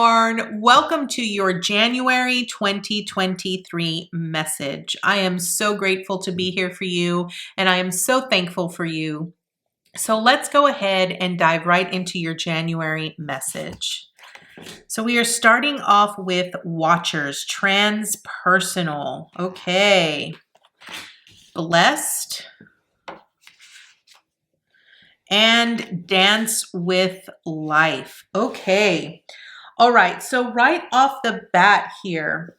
Capricorn. Welcome to your January 2023 message. I am so grateful to be here for you, and I am so thankful for you. So let's go ahead and dive right into your January message. So we are starting off with Watchers, transpersonal. Okay. Blessed and dance with life. Okay. All right. So right off the bat here,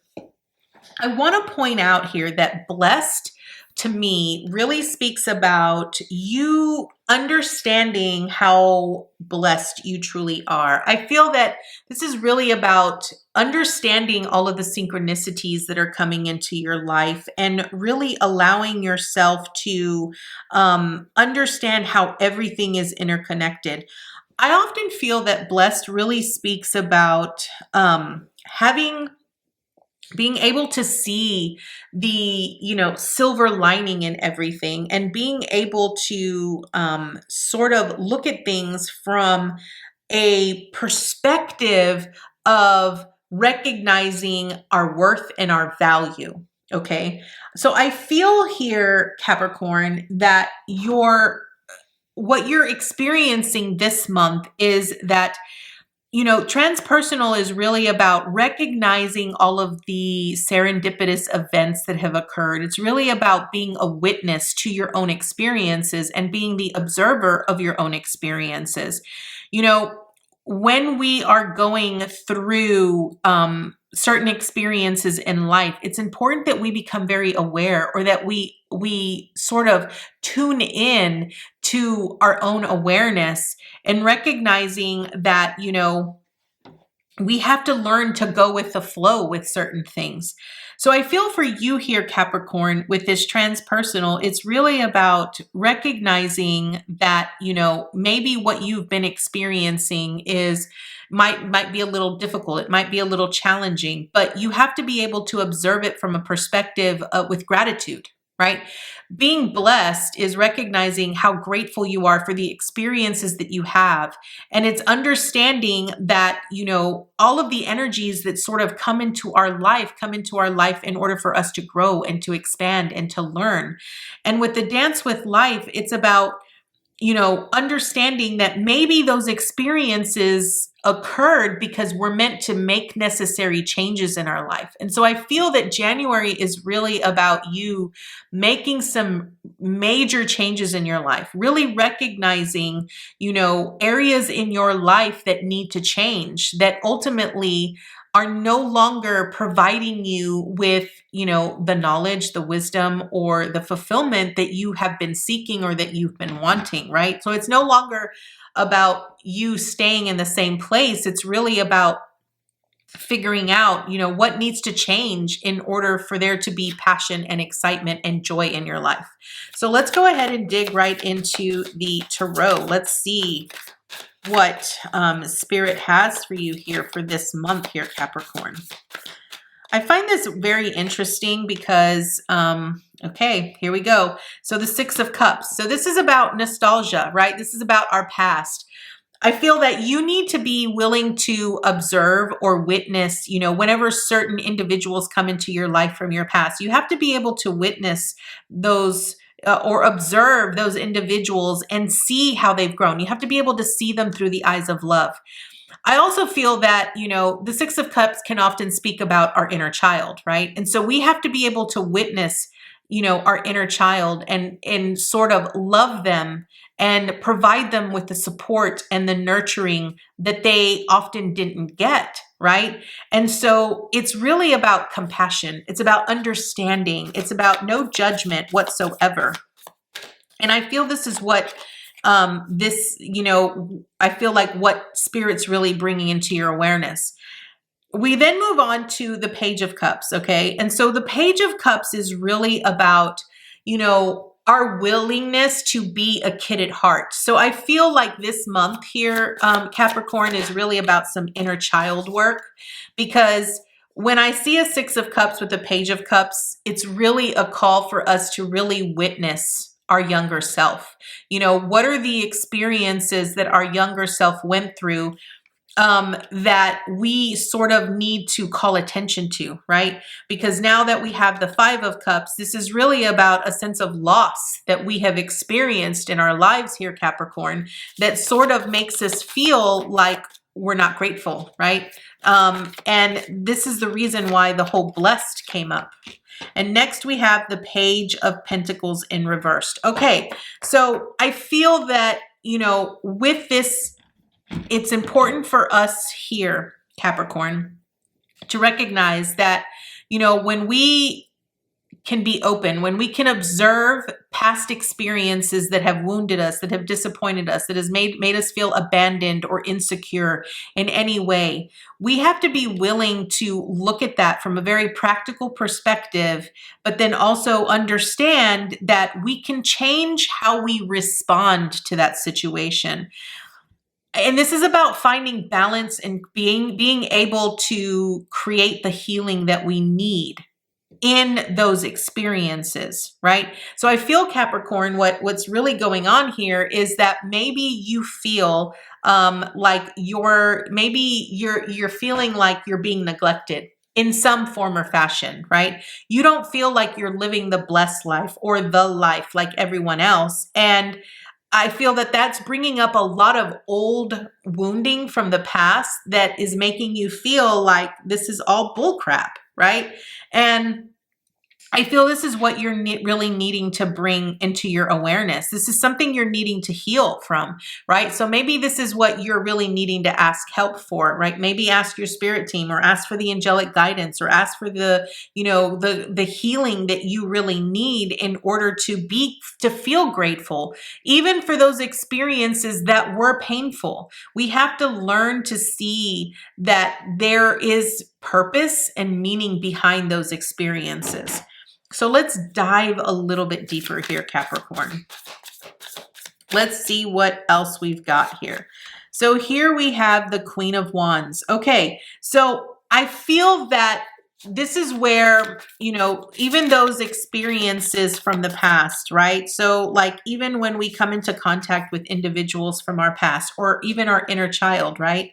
I want to point out here that blessed to me really speaks about you understanding how blessed you truly are. I feel that this is really about understanding all of the synchronicities that are coming into your life and really allowing yourself to understand how everything is interconnected. I often feel that blessed really speaks about having being able to see the silver lining in everything, and being able to sort of look at things from a perspective of recognizing our worth and our value. Okay, so I feel here, Capricorn, that what you're experiencing this month is that transpersonal is really about recognizing all of the serendipitous events that have occurred. It's really about being a witness to your own experiences and being the observer of your own experiences. When we are going through certain experiences in life, it's important that we become very aware, or that we sort of tune in to our own awareness, and recognizing that we have to learn to go with the flow with certain things. So I feel for you here, Capricorn, with this transpersonal, it's really about recognizing that, maybe what you've been experiencing might be a little difficult. It might be a little challenging, but you have to be able to observe it from a perspective with gratitude, right? Being blessed is recognizing how grateful you are for the experiences that you have. And it's understanding that, all of the energies that sort of come into our life in order for us to grow and to expand and to learn. And with the dance with life, it's about understanding that maybe those experiences occurred because we're meant to make necessary changes in our life. And so I feel that January is really about you making some major changes in your life, really recognizing, areas in your life that need to change, that ultimately are no longer providing you with, the knowledge, the wisdom, or the fulfillment that you have been seeking or that you've been wanting, right? So it's no longer about you staying in the same place. It's really about figuring out, what needs to change in order for there to be passion and excitement and joy in your life. So let's go ahead and dig right into the tarot. Let's see what Spirit has for you here for this month here, Capricorn. I find this very interesting because, okay, here we go. So the Six of Cups. So this is about nostalgia, right? This is about our past. I feel that you need to be willing to observe or witness, whenever certain individuals come into your life from your past, you have to be able to witness those or observe those individuals and see how they've grown. You have to be able to see them through the eyes of love. I also feel that, the Six of Cups can often speak about our inner child, right? And so we have to be able to witness, our inner child and sort of love them and provide them with the support and the nurturing that they often didn't get, right? And so it's really about compassion. It's about understanding. It's about no judgment whatsoever. And I feel this is what I feel like what Spirit's really bringing into your awareness. We then move on to the Page of Cups, okay? And so the Page of Cups is really about, our willingness to be a kid at heart. So I feel like this month here, Capricorn, is really about some inner child work, because when I see a Six of Cups with a Page of Cups, it's really a call for us to really witness our younger self. What are the experiences that our younger self went through that we sort of need to call attention to, right? Because now that we have the Five of Cups, this is really about a sense of loss that we have experienced in our lives here, Capricorn, that sort of makes us feel like we're not grateful, right? And this is the reason why the whole blessed came up. And next we have the Page of Pentacles in reversed. Okay, so I feel that, with this, it's important for us here, Capricorn, to recognize that, when we can be open, when we can observe past experiences that have wounded us, that have disappointed us, that has made us feel abandoned or insecure in any way, we have to be willing to look at that from a very practical perspective, but then also understand that we can change how we respond to that situation. And this is about finding balance and being able to create the healing that we need in those experiences, right? So I feel, Capricorn, what's really going on here is that maybe you feel like you're feeling like you're being neglected in some form or fashion, right? You don't feel like you're living the blessed life or the life like everyone else. And I feel that that's bringing up a lot of old wounding from the past that is making you feel like this is all bullcrap, right? And I feel this is what you're really needing to bring into your awareness. This is something you're needing to heal from, right? So maybe this is what you're really needing to ask help for, right? Maybe ask your spirit team or ask for the angelic guidance or ask for the healing that you really need in order to feel grateful, even for those experiences that were painful. We have to learn to see that there is purpose and meaning behind those experiences. So let's dive a little bit deeper here, Capricorn. Let's see what else we've got here. So here we have the Queen of Wands. Okay, so I feel that this is where, even those experiences from the past, right? So like even when we come into contact with individuals from our past or even our inner child, right?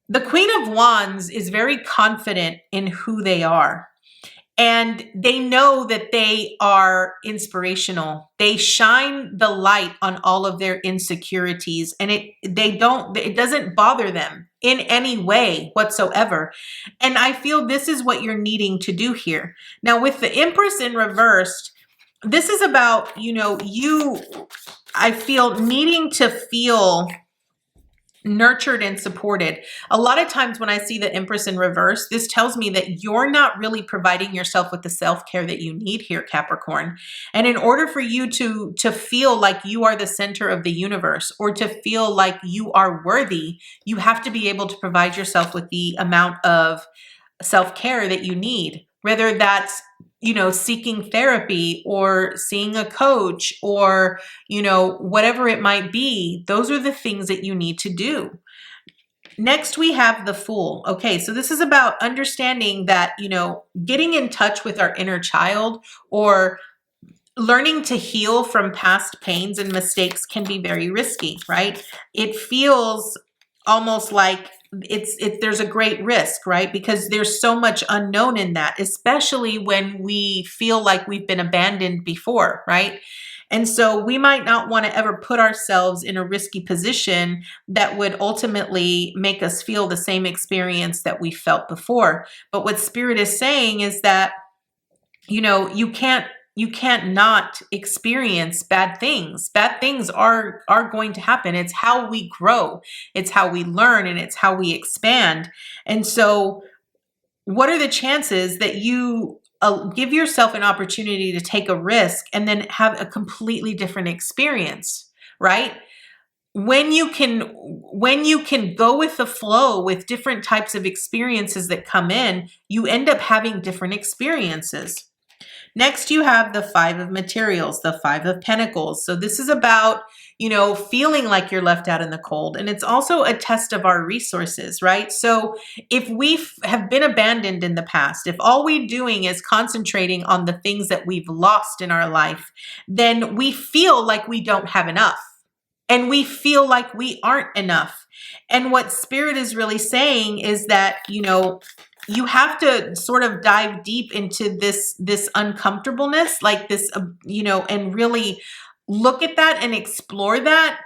The Queen of Wands is very confident in who they are. And they know that they are inspirational. They shine the light on all of their insecurities, and it doesn't bother them in any way whatsoever. And I feel this is what you're needing to do here. Now with the Empress in reversed, this is about, I feel needing to feel nurtured and supported. A lot of times when I see the Empress in reverse, this tells me that you're not really providing yourself with the self-care that you need here, Capricorn. And in order for you to feel like you are the center of the universe or to feel like you are worthy, you have to be able to provide yourself with the amount of self-care that you need, whether that's seeking therapy or seeing a coach or, whatever it might be. Those are the things that you need to do. Next, we have the Fool. Okay, so this is about understanding that, getting in touch with our inner child or learning to heal from past pains and mistakes can be very risky, right? It feels almost like there's a great risk, right? Because there's so much unknown in that, especially when we feel like we've been abandoned before, right? And so we might not want to ever put ourselves in a risky position that would ultimately make us feel the same experience that we felt before. But what Spirit is saying is that, you can't not experience bad things. Bad things are going to happen. It's how we grow. It's how we learn and it's how we expand. And so what are the chances that you give yourself an opportunity to take a risk and then have a completely different experience, right? When you can go with the flow with different types of experiences that come in, you end up having different experiences. Next, you have the Five of Materials, the Five of Pentacles. So this is about, feeling like you're left out in the cold. And it's also a test of our resources, right? So if we have been abandoned in the past, if all we're doing is concentrating on the things that we've lost in our life, then we feel like we don't have enough. and we feel like we aren't enough. And what Spirit is really saying is that, you have to sort of dive deep into this uncomfortableness, like this, and really look at that and explore that,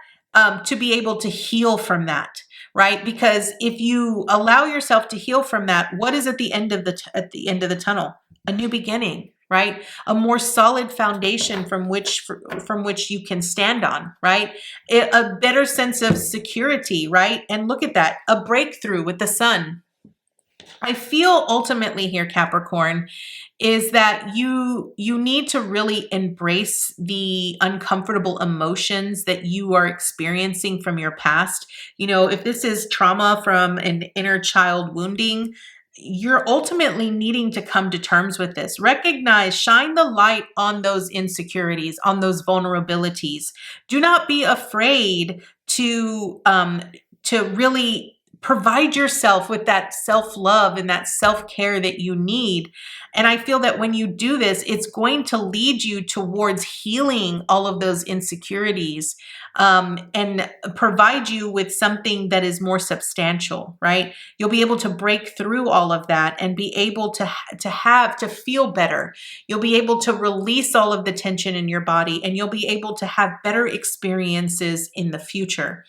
to be able to heal from that, right? Because if you allow yourself to heal from that, what is at the end of at the end of the tunnel? A new beginning, right? A more solid foundation from which you can stand on, right? A better sense of security, right? And look at that, a breakthrough with the sun. I feel ultimately here, Capricorn, is that you need to really embrace the uncomfortable emotions that you are experiencing from your past. If this is trauma from an inner child wounding, you're ultimately needing to come to terms with this. Recognize, shine the light on those insecurities, on those vulnerabilities. Do not be afraid to really provide yourself with that self-love and that self-care that you need. And I feel that when you do this, it's going to lead you towards healing all of those insecurities, and provide you with something that is more substantial, right? You'll be able to break through all of that and be able to feel better. You'll be able to release all of the tension in your body, and you'll be able to have better experiences in the future.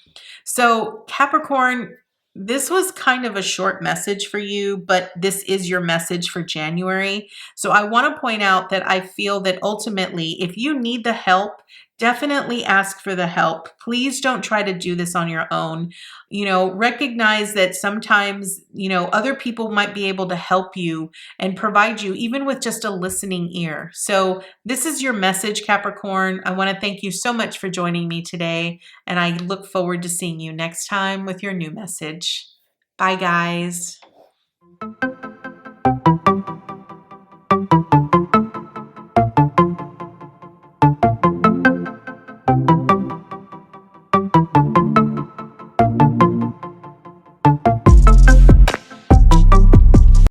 So Capricorn, this was kind of a short message for you, but this is your message for January. So I want to point out that I feel that ultimately, if you need the help, definitely ask for the help. Please don't try to do this on your own. Recognize that sometimes, other people might be able to help you and provide you even with just a listening ear. So this is your message, Capricorn. I want to thank you so much for joining me today, and I look forward to seeing you next time with your new message. Bye, guys.